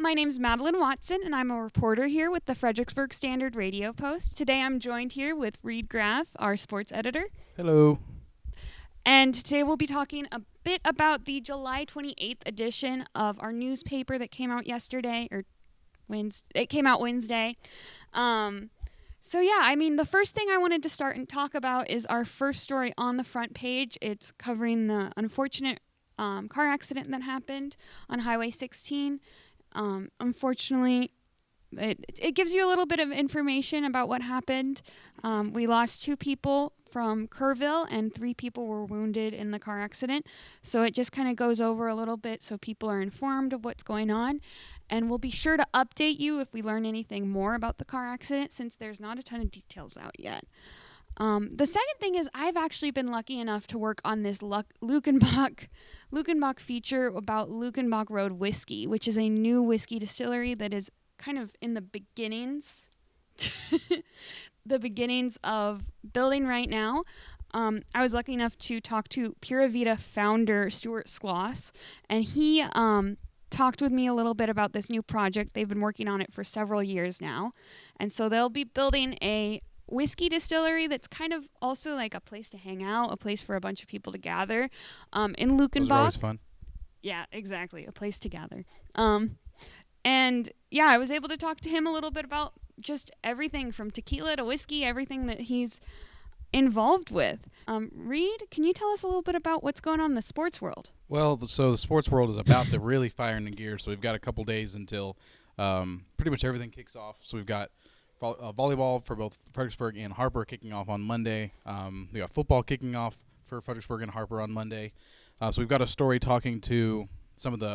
my name's Madeline Watson, and I'm a reporter here with the Fredericksburg Standard-Radio Post. Today I'm joined here with Reed Graff, our sports editor. Hello. And today we'll be talking a bit about the July 28th edition of our newspaper that came out yesterday, or Wednesday. It came out Wednesday. The first thing I wanted to start and talk about is our first story on the front page. It's covering the unfortunate car accident that happened on Highway 16. Unfortunately, it gives you a little bit of information about what happened. We lost 2 people from Kerrville, and 3 people were wounded in the car accident. So it just kind of goes over a little bit so people are informed of what's going on. And we'll be sure to update you if we learn anything more about the car accident, since there's not a ton of details out yet. The second thing is I've actually been lucky enough to work on this Luckenbach feature about Luckenbach Road Whiskey, which is a new whiskey distillery that is kind of in the beginnings of building right now. I was lucky enough to talk to Pura Vida founder Stuart Schloss, and he talked with me a little bit about this new project. They've been working on it for several years now, and so they'll be building a whiskey distillery that's kind of also like a place to hang out, a place for a bunch of people to gather in Luckenbach. Those are always fun. Yeah, exactly, a place to gather. I was able to talk to him a little bit about just everything from tequila to whiskey, everything that he's involved with. Reed, can you tell us a little bit about what's going on in the sports world? Well, so the sports world is about to really fire into gear, so we've got a couple days until pretty much everything kicks off. So we've got volleyball for both Fredericksburg and Harper kicking off on Monday. We got football kicking off for Fredericksburg and Harper on Monday. So we've got a story talking to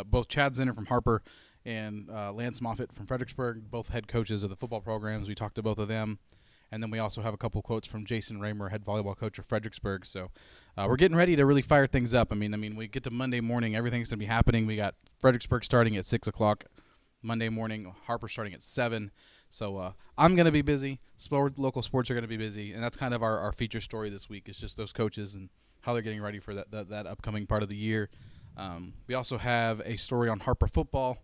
both Chad Zinner from Harper and Lance Moffitt from Fredericksburg, both head coaches of the football programs. We talked to both of them. And then we also have a couple quotes from Jason Raymer, head volleyball coach of Fredericksburg. So we're getting ready to really fire things up. I mean, we get to Monday morning, everything's going to be happening. We got Fredericksburg starting at 6 o'clock Monday morning, Harper starting at 7. So I'm going to be busy. Local sports are going to be busy. And that's kind of our feature story this week. It's just those coaches and how they're getting ready for that upcoming part of the year. We also have a story on Harper football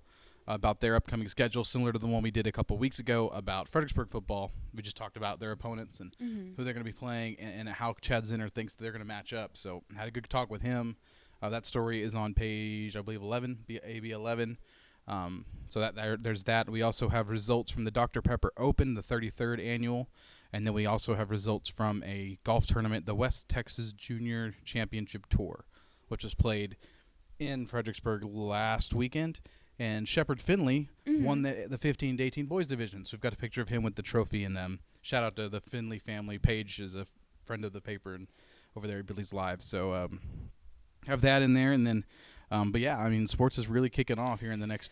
about their upcoming schedule, similar to the one we did a couple weeks ago about Fredericksburg football. We just talked about their opponents and who they're going to be playing and how Chad Zinner thinks they're going to match up. So I had a good talk with him. That story is on page, I believe, 11, AB 11. So there's that. We also have results from the Dr. Pepper Open, the 33rd annual. And then we also have results from a golf tournament, the West Texas Junior Championship Tour, which was played in Fredericksburg last weekend. And Shepard Finley won the 15 to 18 boys division. So we've got a picture of him with the trophy in them. Shout out to the Finley family. Paige is a friend of the paper and over there at Billy's Live. So have that in there. And then, sports is really kicking off here in the next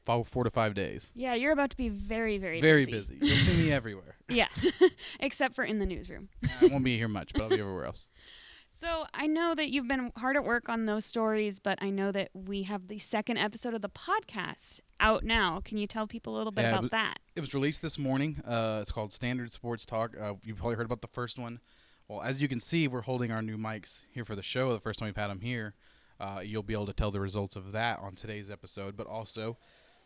4 to 5 days. Yeah, you're about to be very, very busy. Very busy. You'll see me everywhere. Yeah, except for in the newsroom. I won't be here much, but I'll be everywhere else. So I know that you've been hard at work on those stories, but I know that we have the second episode of the podcast out now. Can you tell people a little bit about that? It was released this morning. It's called Standard Sports Talk. You've probably heard about the first one. Well, as you can see, we're holding our new mics here for the show. The first time we've had them here. You'll be able to tell the results of that on today's episode. But also,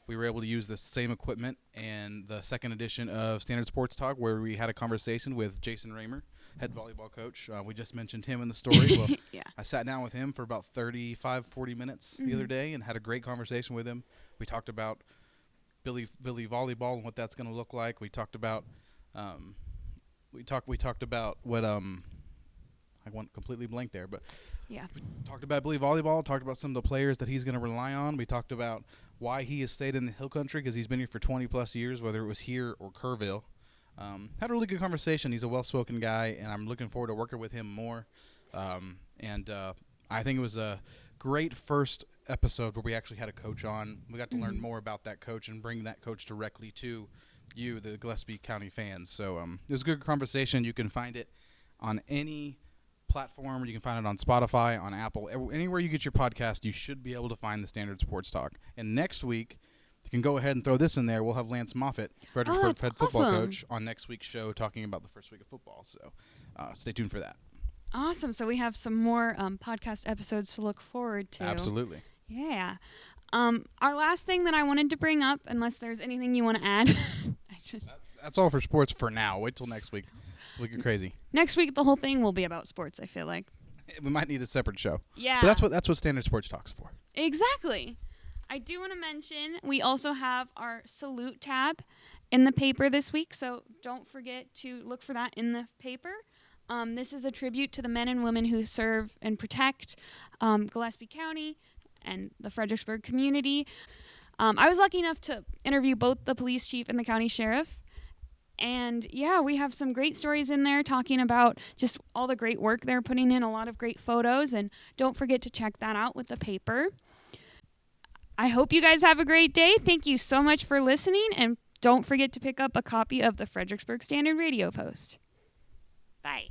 we were able to use the same equipment in the second edition of Standard Sports Talk, where we had a conversation with Jason Raymer, head volleyball coach. We just mentioned him in the story. Well, yeah. I sat down with him for about 35, 40 minutes the other day and had a great conversation with him. We talked about Billy volleyball and what that's going to look like. We talked about we talked about what I went completely blank there, but yeah. We talked about Billy volleyball, talked about some of the players that he's going to rely on. We talked about why he has stayed in the Hill Country, because he's been here for 20 plus years, whether it was here or Kerrville. Had a really good conversation. He's a well-spoken guy, and I'm looking forward to working with him more. I think it was a great first episode where we actually had a coach on. We got to learn more about that coach and bring that coach directly to you, the Gillespie County fans. So it was a good conversation. You can find it on any platform. You can find it on Spotify, on Apple. Anywhere you get your podcast, you should be able to find the Standard Sports Talk. And next week, you can go ahead and throw this in there. We'll have Lance Moffitt, Fredericksburg head football coach, on next week's show talking about the first week of football. So stay tuned for that. Awesome. So we have some more podcast episodes to look forward to. Absolutely. Yeah. Our last thing that I wanted to bring up, unless there's anything you want to add. That's all for sports for now. Wait till next week. We'll get crazy. Next week, the whole thing will be about sports, I feel like. We might need a separate show. Yeah. But that's what Standard Sports Talk's for. Exactly. I do want to mention we also have our salute tab in the paper this week, so don't forget to look for that in the paper. This is a tribute to the men and women who serve and protect Gillespie County and the Fredericksburg community. I was lucky enough to interview both the police chief and the county sheriff. And yeah, we have some great stories in there talking about just all the great work they're putting in, a lot of great photos. And don't forget to check that out with the paper. I hope you guys have a great day. Thank you so much for listening. And don't forget to pick up a copy of the Fredericksburg Standard-Radio Post. Bye.